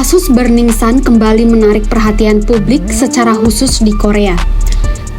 Kasus Burning Sun kembali menarik perhatian publik secara khusus di Korea.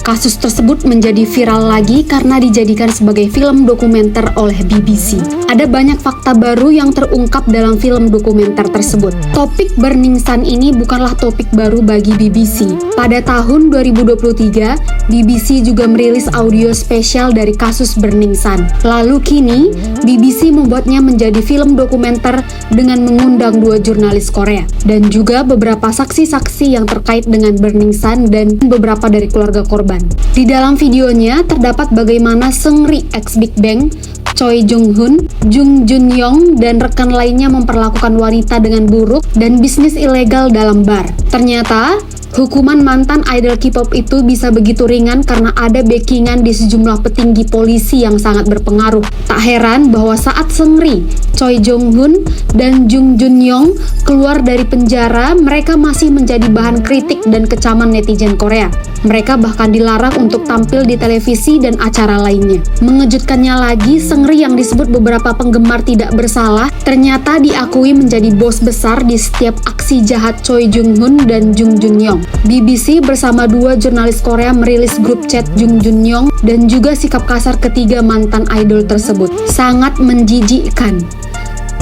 Kasus tersebut menjadi viral lagi karena dijadikan sebagai film dokumenter oleh BBC. Ada banyak fakta baru yang terungkap dalam film dokumenter tersebut. Topik Burning Sun ini bukanlah topik baru bagi BBC. Pada tahun 2023, BBC juga merilis audio spesial dari kasus Burning Sun. Lalu kini, BBC membuatnya menjadi film dokumenter dengan mengundang 2 jurnalis Korea dan juga beberapa saksi-saksi yang terkait dengan Burning Sun dan beberapa dari keluarga korban. Di dalam videonya terdapat bagaimana Seungri ex Big Bang, Choi Jung Hoon, Jung Jun Yong, dan rekan lainnya memperlakukan wanita dengan buruk dan bisnis ilegal dalam bar. Ternyata, hukuman mantan idol K-pop itu bisa begitu ringan karena ada backingan di sejumlah petinggi polisi yang sangat berpengaruh. Tak heran bahwa saat Seungri, Choi Jung Hoon, dan Jung Jun Yong keluar dari penjara, mereka masih menjadi bahan kritik dan kecaman netizen Korea. Mereka bahkan dilarang untuk tampil di televisi dan acara lainnya. Mengejutkannya lagi, Seungri yang disebut beberapa penggemar tidak bersalah, ternyata diakui menjadi bos besar di setiap aksi jahat Choi Jung Hoon dan Jung Jun Yong. BBC bersama 2 jurnalis Korea merilis grup chat Jung Jun Yong dan juga sikap kasar ketiga mantan idol tersebut. Sangat menjijikkan.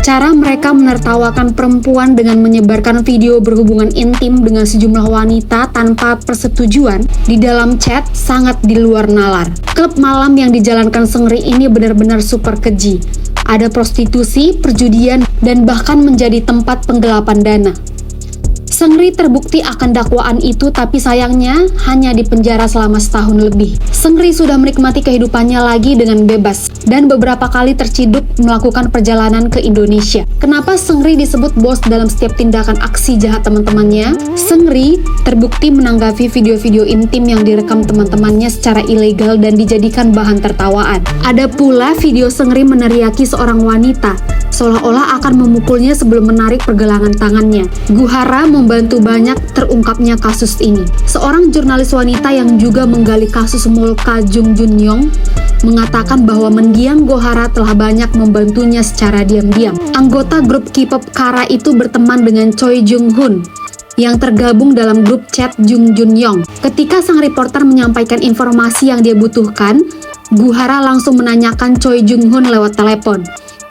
Cara mereka menertawakan perempuan dengan menyebarkan video berhubungan intim dengan sejumlah wanita tanpa persetujuan di dalam chat sangat di luar nalar. Klub malam yang dijalankan Seungri ini benar-benar super keji. Ada prostitusi, perjudian, dan bahkan menjadi tempat penggelapan dana. Seungri terbukti akan dakwaan itu, tapi sayangnya hanya dipenjara selama setahun lebih. Seungri sudah menikmati kehidupannya lagi dengan bebas dan beberapa kali terciduk melakukan perjalanan ke Indonesia. Kenapa Seungri disebut bos dalam setiap tindakan aksi jahat teman-temannya? Seungri terbukti menanggapi video-video intim yang direkam teman-temannya secara ilegal dan dijadikan bahan tertawaan. Ada pula video Seungri meneriaki seorang wanita seolah-olah akan memukulnya sebelum menarik pergelangan tangannya. Guhara membantu banyak terungkapnya kasus ini. Seorang jurnalis wanita yang juga menggali kasus Molka Jung Jun Yong mengatakan bahwa mendiang Guhara telah banyak membantunya secara diam-diam. Anggota grup K-pop Kara itu berteman dengan Choi Jung Hoon yang tergabung dalam grup chat Jung Jun Yong. Ketika sang reporter menyampaikan informasi yang dia butuhkan, Guhara langsung menanyakan Choi Jung Hoon lewat telepon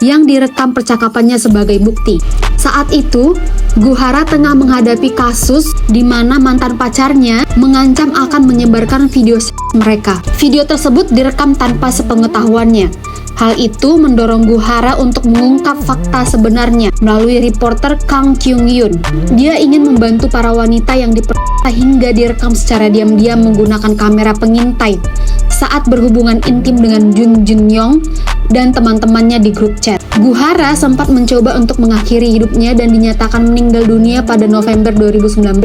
yang direkam percakapannya sebagai bukti. Saat itu, Guhara tengah menghadapi kasus di mana mantan pacarnya mengancam akan menyebarkan video mereka. Video tersebut direkam tanpa sepengetahuannya. Hal itu mendorong Guhara untuk mengungkap fakta sebenarnya melalui reporter Kang Kyung Yoon. Dia ingin membantu para wanita yang diperkosa hingga direkam secara diam-diam menggunakan kamera pengintai saat berhubungan intim dengan Jung Jun Yong dan teman-temannya di grup chat. Guhara sempat mencoba untuk mengakhiri hidupnya dan dinyatakan meninggal dunia pada November 2019.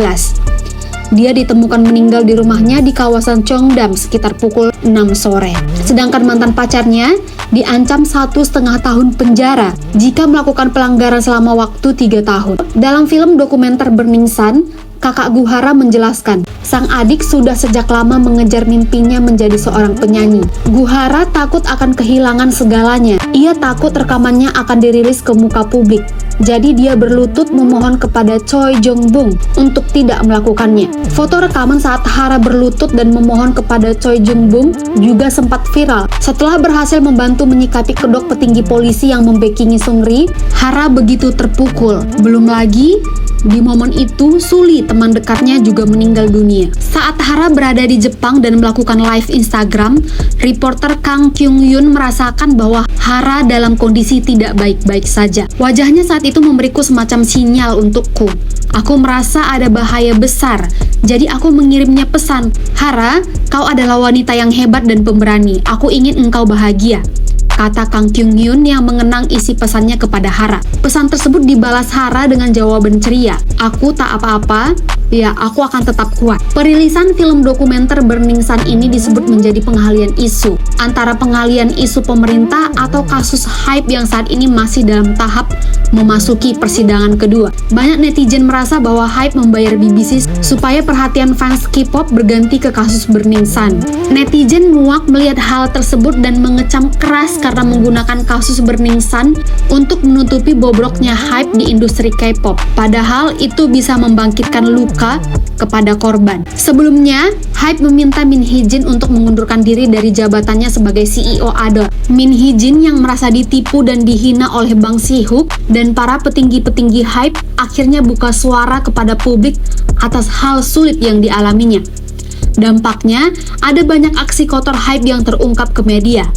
Dia ditemukan meninggal di rumahnya di kawasan Cheongdam sekitar pukul 6 sore. Sedangkan mantan pacarnya diancam 1,5 tahun penjara jika melakukan pelanggaran selama waktu 3 tahun. Dalam film dokumenter Burning Sun, kakak Guhara menjelaskan, sang adik sudah sejak lama mengejar mimpinya menjadi seorang penyanyi. Guhara takut akan kehilangan segalanya. Ia takut rekamannya akan dirilis ke muka publik. Jadi dia berlutut memohon kepada Choi Jong Bung untuk tidak melakukannya. Foto rekaman saat Hara berlutut dan memohon kepada Choi Jong Bung juga sempat viral. Setelah berhasil membantu menyikapi kedok petinggi polisi yang membackingi Seungri, Hara begitu terpukul. Belum lagi, di momen itu, Suli, teman dekatnya, juga meninggal dunia. Saat Hara berada di Jepang dan melakukan live Instagram, reporter Kang Kyung Yoon merasakan bahwa Hara dalam kondisi tidak baik-baik saja. Wajahnya saat itu memberiku semacam sinyal untukku. Aku merasa ada bahaya besar, jadi aku mengirimnya pesan, "Hara, kau adalah wanita yang hebat dan pemberani. Aku ingin engkau bahagia," kata Kang Kyung Yoon yang mengenang isi pesannya kepada Hara. Pesan tersebut dibalas Hara dengan jawaban ceria, "Aku tak apa-apa, ya aku akan tetap kuat." Perilisan film dokumenter Burning Sun ini disebut menjadi pengalian isu, antara pengalian isu pemerintah atau kasus hype yang saat ini masih dalam tahap memasuki persidangan kedua. Banyak netizen merasa bahwa hype membayar BBC supaya perhatian fans K-pop berganti ke kasus Burning Sun. Netizen muak melihat hal tersebut dan mengecam keras karena menggunakan kasus Burning Sun untuk menutupi bobroknya hype di industri K-pop. Padahal itu bisa membangkitkan luka kepada korban. Sebelumnya, hype meminta Min Hee-jin untuk mengundurkan diri dari jabatannya sebagai CEO Adore. Min Hee-jin yang merasa ditipu dan dihina oleh Bang Si-hook dan para petinggi-petinggi hype akhirnya buka suara kepada publik atas hal sulit yang dialaminya. Dampaknya, ada banyak aksi kotor hype yang terungkap ke media.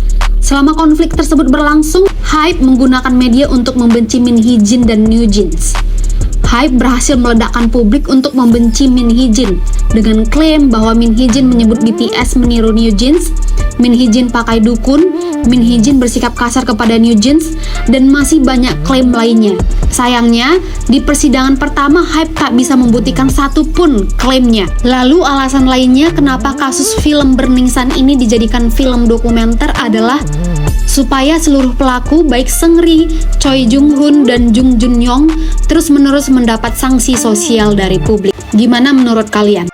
Selama konflik tersebut berlangsung, hype menggunakan media untuk membenci Min Hee-jin dan New Jeans. Hype berhasil meledakkan publik untuk membenci Min Hee-jin dengan klaim bahwa Min Hee-jin menyebut BTS meniru New Jeans, Min Hee-jin pakai dukun, Min Hee-jin bersikap kasar kepada New Jeans, dan masih banyak klaim lainnya. Sayangnya, di persidangan pertama hype tak bisa membuktikan satupun klaimnya. Lalu alasan lainnya kenapa kasus film Burning Sun ini dijadikan film dokumenter adalah supaya seluruh pelaku baik Seungri, Choi Jung-hoon, dan Jung Jun-young terus-menerus mendapat sanksi sosial dari publik. Gimana menurut kalian?